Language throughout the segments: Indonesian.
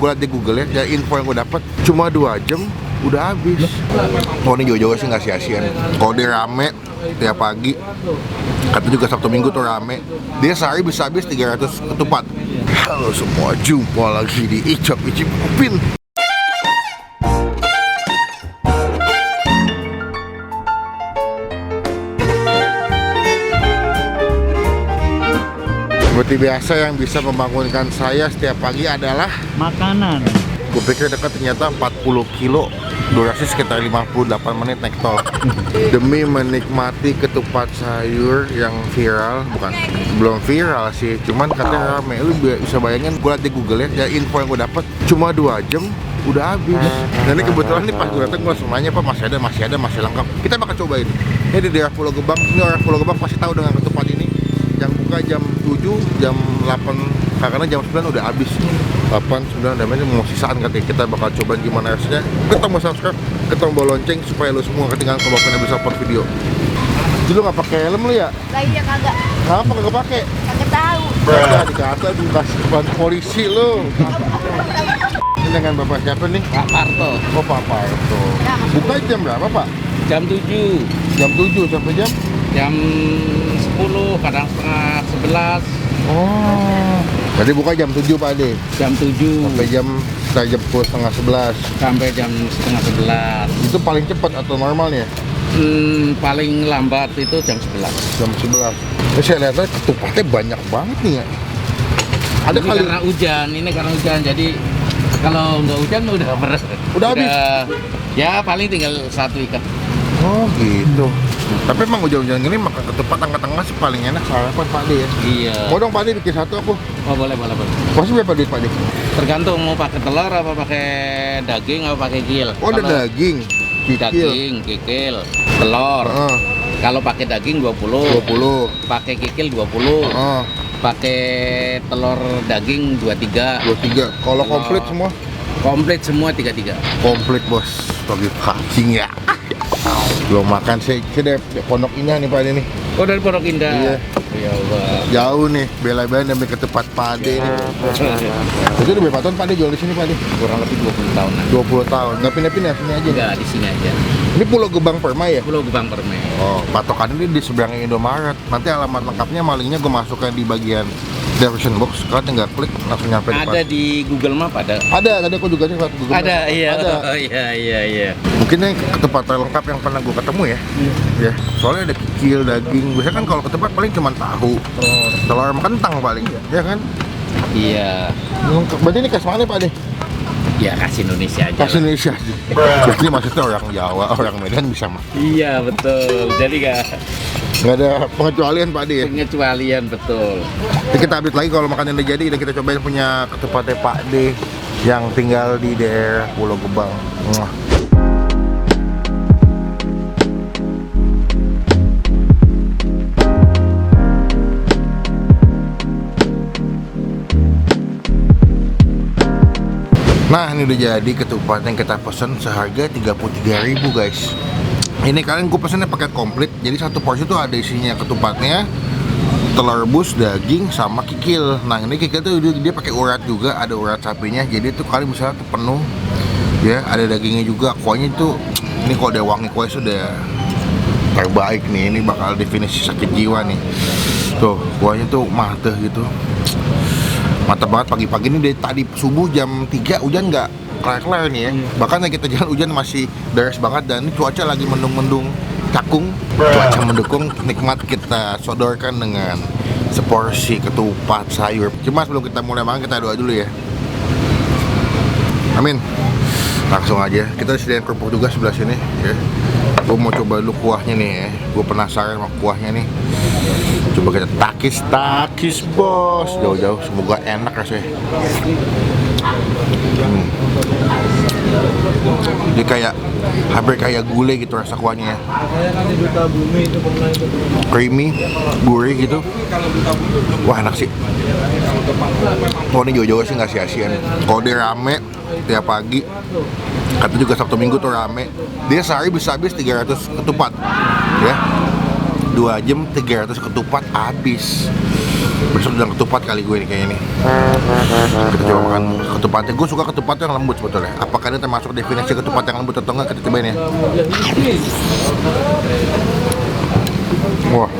gue liat di Google ya info yang gue dapat cuma 2 jam udah habis. Oh ini jauh-jauh sih nggak sia-sia nih. Kalau dia rame tiap pagi, kata juga Sabtu Minggu tuh rame, dia sehari bisa habis 300 ketupat. Halo semua, jumpa lagi di Icap Icip Upin. Seperti biasa yang bisa membangunkan saya setiap pagi adalah makanan. Gue pikir dekat, ternyata 40 kilo, durasi sekitar 58 menit naik tol. Demi menikmati ketupat sayur yang viral, belum viral sih, cuman katanya rame. Lu bisa bayangin, gue liat di Google ya info yang gue dapat cuma 2 jam udah habis. Dan ini kebetulan nih pas gue datang gue langsung nanya, Pak masih lengkap. Kita bakal cobain. Ini di daerah Pulau Gebang. Ini orang Pulau Gebang pasti tahu dengan ketupat ini. Yang buka jam 7, jam 8, karena jam 9 udah habis. 8, 9, namanya mau sisaan katanya. Kita bakal cobain gimana rasanya. Kita tombol subscribe, kita tombol lonceng supaya lo semua ketinggalan kalau kalian bisa upload video. Jadi lu nggak pakai helm lu ya? Lah iya kagak. Kenapa kagak pakai? Kagak tahu. Udah dikata dikasih bantu polisi lu. Ini dengan bapak siapa nih? Pak Parto. Oh Pak Parto. Buka jam berapa Pak? Jam 7. Jam 7 sampai jam? Jam 10, kadang setengah 11. Oh. Jadi buka jam 7 Pak Ade? Jam 7 Sampai jam setengah 11. sampai jam setengah 11. Itu paling cepat atau normalnya? Paling lambat itu jam 11. Jam 11. Terus saya lihat ketupatnya banyak banget nih ya. Ada Ini kali karena hujan, jadi kalau nggak hujan Udah habis? Ya paling tinggal 1 ikan. Oh gitu. Tapi emang hujan-hujan gini makan ketupat tengah-tengah sih paling enak sarapan Pak De ya. Iya. Mau dong Pak De bikin satu aku. Oh boleh. Pasti berapa duit Pak De? Tergantung mau pakai telur apa pakai daging apa pakai kikil. Oh ada daging, kikil. Daging, kikil, telur. Kalau pakai daging 20. 20. Pakai kikil 20. Pakai telur daging 23. 23. Kalau komplit semua? Komplit semua 33. Komplit bos. Pagi pagi ya. Belum makan sih dari Pondok Indah nih Pak De nih. Oh dari Pondok Indah. Iya. Ya Allah. Jauh nih, bela-belain demi ketupat Pak De nih. Itu udah berapa tahun Pak De jual di sini Pak De? Kurang lebih 20 tahunan. 20 tahun. Nggak pindah-pindah sini aja? Enggak, di sini aja. Ini Pulau Gebang Permai ya? Pulau Gebang Permai. Oh, patokan ini di seberang Indomaret. Nanti alamat lengkapnya malingnya gue masukkan di bagian description box. Kalian tinggal klik langsung nyampe di Ada di Google Map ada. Ada, tadi aku juga nih lewat Google Maps. Ada, iya. Ada. Oh, iya. Mungkin ini ketupat lengkap yang pernah gue ketemu ya. Ya, soalnya ada kikil, daging. Biasanya kan kalau ketupat paling cuma tahu, telur sama kentang paling, ya kan? Iya. Berarti ini khas mana Pak De? Ya kasih Indonesia aja. Khas Indonesia aja. Jadi maksudnya orang Jawa, orang Medan bisa mah. Iya betul. Jadi Nggak ada pengecualian Pak De ya? pengecualian betul. Jadi kita update lagi kalau makan yang udah jadi dan kita cobain punya ketupatnya Pak De yang tinggal di daerah Pulau Gebang. Nah ini udah jadi ketupat yang kita pesen seharga 33.000 guys. Ini kalian gue pesennya paket komplit, jadi satu porsi tuh ada isinya ketupatnya, telur rebus, daging, sama kikil. Nah ini kikil tuh dia pakai urat juga, ada urat sapinya, jadi tuh kalian bisa tuh penuh. Ya ada dagingnya juga, kuahnya tuh ini kalau udah wangi kuahnya sudah terbaik nih, ini bakal definisi sakit jiwa nih. Tuh kuahnya tuh mantep gitu. Mantap banget pagi-pagi ini dari tadi subuh jam 3 hujan nggak kelar-kelar nih ya. Bahkan kita jalan hujan masih deras banget dan ini cuaca lagi mendung-mendung cakung. Cuaca mendukung, nikmat kita sodorkan dengan seporsi ketupat sayur. Cuma sebelum kita mulai makan kita doa dulu ya. Amin. Langsung aja, kita sediain kerupuk juga sebelah sini ya. Gue mau coba dulu kuahnya nih ya. Gue penasaran sama kuahnya nih. Coba kita takis bos. Jauh-jauh, semoga enak rasanya. Jadi kayak hampir kayak gulai gitu rasa kuahnya ya. Creamy, gurih gitu. Wah enak sih. Oh ini jauh-jauh sih nggak sia-sia nih. Kalau dia rame tiap pagi, kata juga Sabtu Minggu tuh rame, dia sehari bisa habis 300 ketupat ya. 2 jam 300 ketupat habis. Besok udah ketupat kali gue nih kayaknya nih. Kita coba makan ketupatnya. Gue suka ketupat yang lembut sebetulnya. Apakah ini termasuk definisi ketupat yang lembut atau enggak? Kita cobain ya. Wah.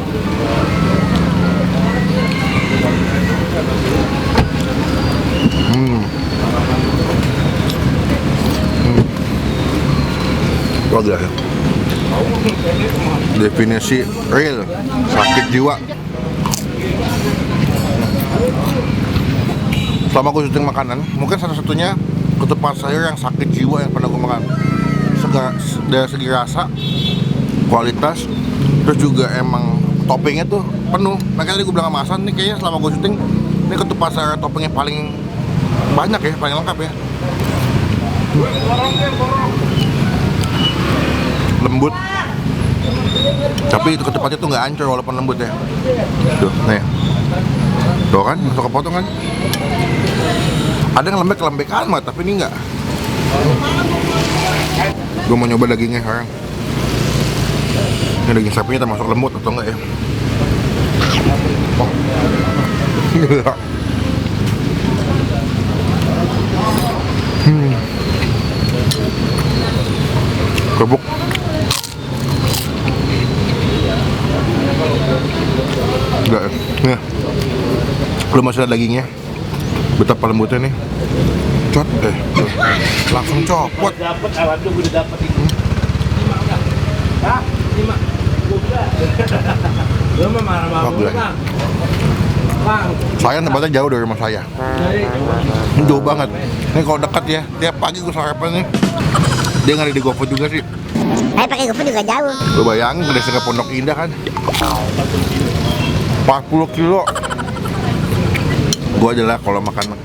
Wah gila ya. Definisi real sakit jiwa. Selama gue syuting makanan, mungkin satu-satunya ketupat sayur yang sakit jiwa yang pernah gue makan. Dari segi rasa, kualitas, terus juga emang toppingnya tuh penuh. Makanya tadi gue bilang sama Hasan nih, kayaknya selama gue syuting ini ketupat sayur toppingnya paling banyak ya, paling lengkap ya. Lembut, tapi itu ketupatnya tuh nggak ancur walaupun lembut ya. Tuh, nih, tuh kan, masuk kepotong kan. Ada yang lembek amat, tapi ini nggak. Gue mau nyoba dagingnya sekarang. Ini daging sapinya termasuk lembut atau enggak ya? Oh, gila. Kerupuk. Enggak, nih. Belum masih ada dagingnya. Betapa lembutnya nih. Cot, langsung copot. Dapat alat tuh udah dapat itu. 5. Lu mah marah-marah Wah, gila. Bang. Saya tempatnya jauh dari rumah saya. Ini jauh banget. Ini kalau dekat ya, tiap pagi gue sarapan nih. Dia nggak ada di GoFood juga sih. Pakai GoFood juga jauh. Lu bayangin dari ke Pondok Indah kan 40 kilo. Gue adalah kalau makan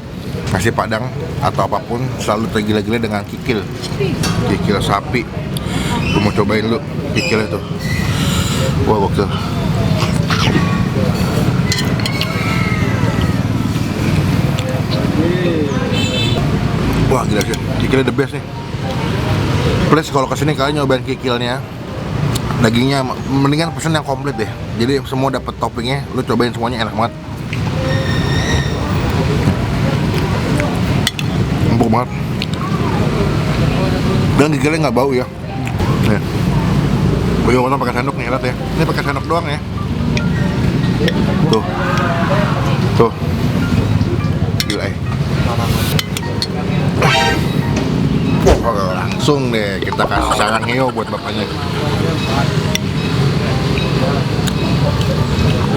nasi padang atau apapun selalu tergila-gila dengan kikil sapi. Gue mau cobain lu kikil itu. Wah gokil. Wah gila sih, kikilnya the best nih. Please kalau kesini kalian nyobain kikilnya. Dagingnya mendingan pesen yang komplit deh. Jadi semua dapat toppingnya, lu cobain semuanya enak banget. Empuk banget. Dan kikilnya nggak bau ya. Nih. Gue mau pakai sendok nih, lihat ya. Ini pakai sendok doang ya. Tuh. Tuh. Gila Oh, langsung deh kita kasih sarang heo buat bapaknya.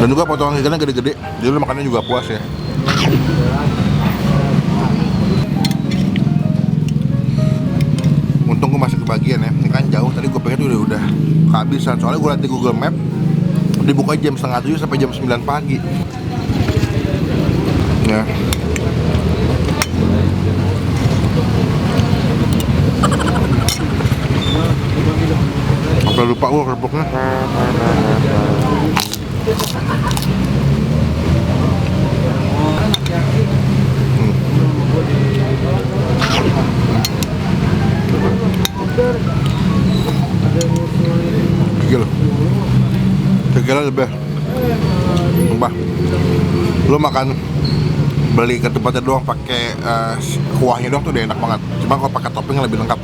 Dan juga potongan ikannya gede-gede, jadi makannya juga puas ya. Untung gue masih kebagian ya, ini kan jauh, tadi gue pengen tuh udah kehabisan. Soalnya gue liat di Google Map, dibuka jam 6:30 sampai jam 9 pagi. Ya. Sampai lupa gue kerupuknya. Gila. Segala lebih. Sumpah. Lu makan beli ketupatnya doang pakai kuahnya doang tuh udah enak banget. Cuma kalau pakai topping lebih lengkap.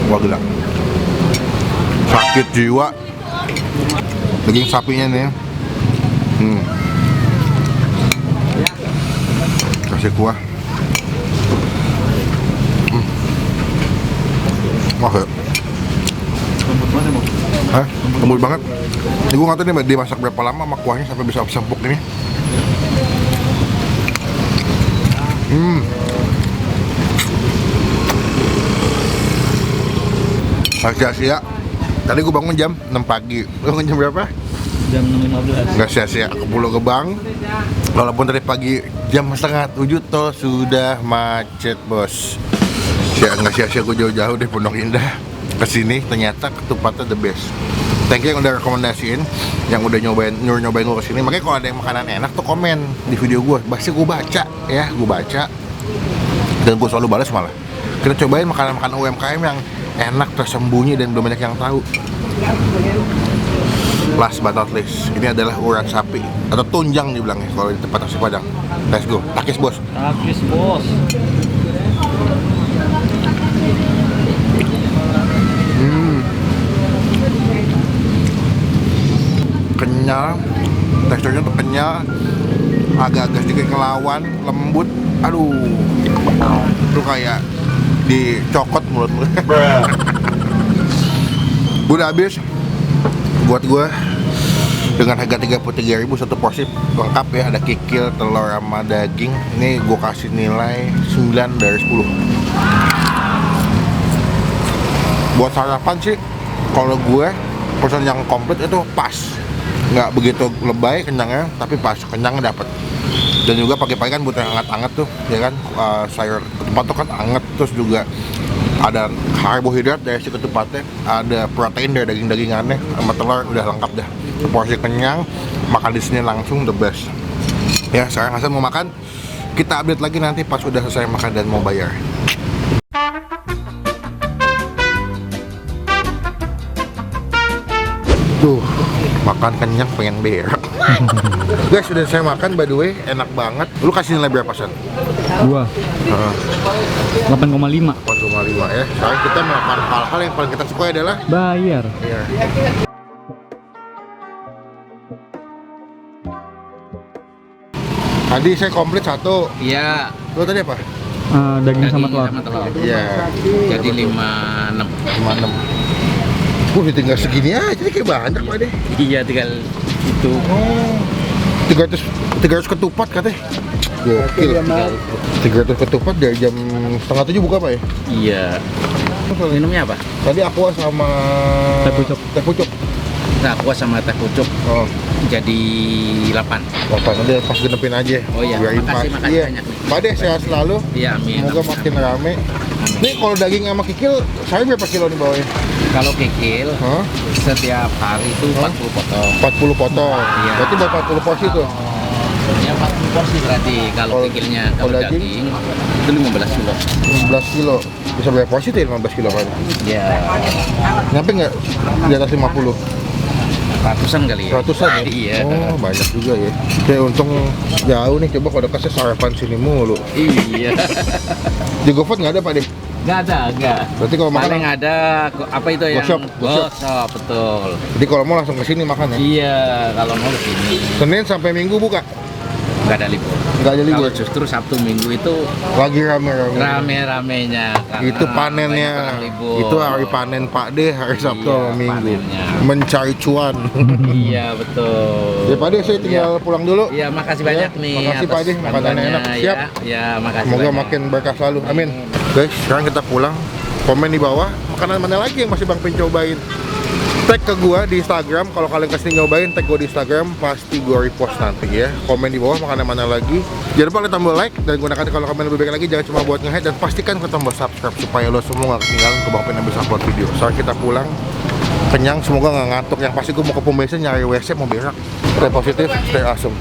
Wah gila. Sakit jiwa. Daging sapinya nih. Kasih kuah. Wah ya. Hah? Lembut banget. Ini gue nggak tahu nih dimasak berapa lama sama kuahnya sampai bisa sempuk ini. Sia-sia. Tadi gue bangun jam 6 pagi. Lu bangun jam berapa? Jam 6.15. Nggak sia-sia ke Pulau Gebang. Walaupun dari pagi jam 6:30 tol sudah macet bos. Nggak sia-sia gue jauh-jauh dari Pondok Indah kesini, ternyata ketupatnya the best. Thank you yang udah rekomendasiin, yang udah nyobain gue kesini. Makanya kalau ada yang makanan enak tuh komen di video gue, pasti gue baca ya, gue baca dan gue selalu balas malah. Kita cobain makanan-makanan UMKM yang enak, tersembunyi dan belum banyak yang tahu. Last but not least, ini adalah urat sapi atau tunjang dibilangnya kalau di tempat nasi Padang. Let's go, takis bos. Takis bos. Kenyal, teksturnya tuh kenyal, agak-agak sedikit ngelawan, lembut. Aduh, itu kayak dicokot mulut. Udah habis buat gue dengan harga 33.000 satu porsi lengkap ya, ada kikil, telur sama daging. Ini gue kasih nilai 9 dari 10. Buat sarapan sih kalau gue pesan yang komplit itu pas, nggak begitu lebay kenyangnya, tapi pas, kenyangnya dapet. Dan juga pagi-pagi kan butuh yang hangat-hangat tuh ya kan, sayur ketupat tuh kan hangat, terus juga ada karbohidrat dari si ketupatnya, ada protein dari daging-dagingannya, sama telur, udah lengkap dah. Porsi kenyang, makan di sini langsung the best. Ya, sekarang Hasan mau makan, kita update lagi nanti pas udah selesai makan dan mau bayar. Tuh, makan kenyang pengen berak. Guys, udah saya makan by the way, enak banget. Lu kasih nilai berapa, San? 2. 8,5. 8,5 ya. Sekarang kita melakukan hal-hal yang paling kita suka adalah Bayar. ya. Tadi saya komplit 1. Iya. Lu tadi apa? Daging sama telur. Iya. Jadi 56. 56. Tinggal segini aja, jadi kayak banyak Pak deh. Iya, tinggal itu. Oh, 300 ketupat katanya. Gokil. 300 ketupat dari jam setengah 7 buka Pak ya? Iya. Minumnya apa? Tadi aqua sama Teh pucuk. Teh pucuk. Nah, aqua sama teh pucuk Oh, jadi 8. nanti pas genepin aja. Oh iya, Biarin makasih pas. Iya. banyak nih. Pak deh, sehat selalu. Iya, amin. Semoga Amin, makin amin. rame. Nih kalau daging sama kikil, saya berapa kilo nih bawahnya? Kalau kikil Hah? setiap hari itu 40 potong. 40 potong. Iya. Berarti buat 40 porsi tuh. Ya 40 porsi berarti kalau Kalau- kikilnya. kalau Kalau daging? daging itu 15 kilo. 15 kilo. Bisa berapa porsi tuh ya 15 kilo Pak? Ya, Nyampe nggak di atas 50? ratusan kali ya. Ratusan ya? Iya. Oh, banyak juga ya. Oke, untung jauh nih. Coba kalau kasih sarapan sini mulu. Iya. Di GoFood nggak ada Pak deh? Nggak ada. Berarti kalau makan, Paling ada apa itu yang Gosok. gosok, betul. jadi kalau mau langsung ke sini makan ya? Iya, kalau mau kesini Senin sampai Minggu buka? nggak ada libur. Nggak ada libur? Kalau justru Sabtu Minggu itu Lagi rame-rame. rame-ramenya. karena Itu panennya. banyak orang libur. Itu hari panen Pak D, hari Sabtu Iya, sama Minggu. panennya. Mencari cuan. Iya, betul. Ya Pak D, saya tinggal pulang dulu. Iya, makasih banyak Ya, nih. makasih, atas Pak Adi. Makanannya bantuannya. enak. Siap. Ya, makasih. Semoga banyak. makin berkah selalu. Amin. Guys, sekarang kita pulang. Komen di bawah makanan mana lagi yang masih Bang Pin cobain. Tag ke gua di Instagram. Kalau kalian kesini nyobain, tag gua di Instagram, pasti gua repost nanti ya. Komen di bawah makanan mana lagi. Jangan lupa kalian tombol like dan gunakan kalau komen lebih baik lagi, jangan cuma buat nge-head, dan pastikan kalian tombol subscribe supaya lo semua gak ketinggalan ke Bang Pin yang bisa upload video. Sekarang kita pulang kenyang, semoga nggak ngantuk. Yang pasti gua mau ke pom bensin nyari WC, mau berak. Stay positif, stay awesome.